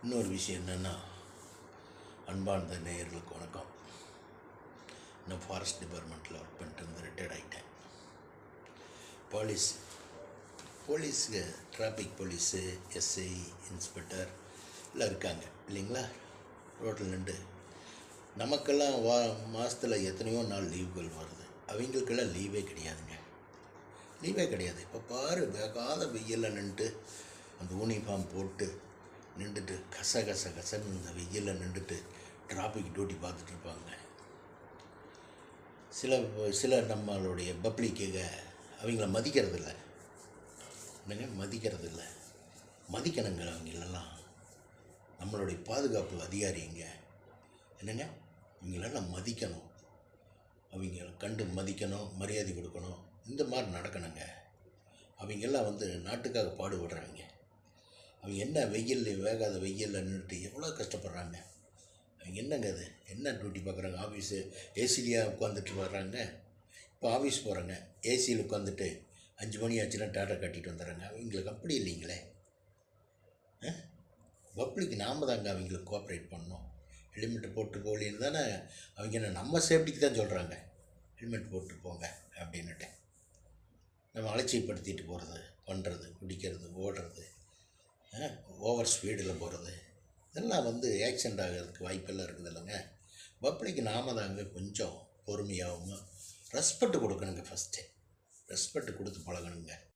இன்னொரு விஷயம் என்னென்னா, அன்பார்ந்த நேயர்களுக்கு வணக்கம். நான் ஃபாரஸ்ட் டிபார்ட்மெண்ட்டில் ஒர்க் பண்ணிட்டு வந்து ரிட்டையர்ட் ஆகிட்டேன். போலீஸுக்கு டிராஃபிக் போலீஸு, எஸ்ஐ, இன்ஸ்பெக்டர் எல்லாம் இருக்காங்க இல்லைங்களா? ரோட்டில் நின்று நமக்கெல்லாம் மாதத்தில் எத்தனையோ நாள் லீவுகள் வருது. அவங்களுக்கெல்லாம் லீவே கிடையாதுங்க. லீவே கிடையாது. இப்போ பாரு, வேகாத வெயிலில் நின்றுட்டு அந்த யூனிஃபார்ம் போட்டு நின்றுட்டு கசன்னு இந்த வெயிலில் நின்றுட்டு டிராஃபிக் டியூட்டி பார்த்துட்ருப்பாங்க. சில நம்மளுடைய பப்ளிக்குங்க அவங்கள மதிக்கிறதில்ல. என்னங்க மதிக்கிறதில்ல? மதிக்கணுங்க. அவங்களெல்லாம் நம்மளுடைய பாதுகாப்பு அதிகாரிங்க. என்னங்க இவங்களெல்லாம் மதிக்கணும். அவங்க கண்டு மதிக்கணும், மரியாதை கொடுக்கணும். இந்த மாதிரி நடக்கணுங்க. அவங்கெல்லாம் நாட்டுக்காக பாடுபடுறாங்க. அவங்க என்ன வேகாத வெயிலில் நின்றுட்டு எவ்வளோ கஷ்டப்படுறாங்க. அவங்க என்னங்க அது என்ன டியூட்டி பார்க்குறாங்க? ஆஃபீஸு ஏசிலியாக உட்காந்துட்டு வர்றாங்க. இப்போ ஆஃபீஸ் போகிறாங்க, ஏசியில் உட்காந்துட்டு 5 மணி ஆச்சுன்னா டாட்டா கட்டிட்டு வந்துடுறாங்க. அவங்களுக்கு அப்படி இல்லைங்களே. பப்ளிக் நாம் தாங்க அவங்களுக்கு கோஆப்ரேட் பண்ணணும். ஹெல்மெட்டு போட்டு போகலின்னு தானே அவங்க நம்ம சேஃப்டிக்கு தான் சொல்கிறாங்க. ஹெல்மெட் போட்டு போங்க அப்படின்னுட்டு நம்ம அலட்சியப்படுத்திட்டு போகிறது, பண்ணுறது, குடிக்கிறது, ஓடுறது, ஓவர் ஸ்பீடில் போகிறது, இதெல்லாம் ஆக்சிடெண்ட் ஆகிறதுக்கு வாய்ப்பெல்லாம் இருக்குது இல்லைங்க. பப்ளிக் நாம தாங்க கொஞ்சம் பொறுமையாகவும் ரெஸ்பெக்ட் கொடுக்கணுங்க. ஃபஸ்ட்டு ரெஸ்பெக்ட் கொடுத்து பழகணுங்க.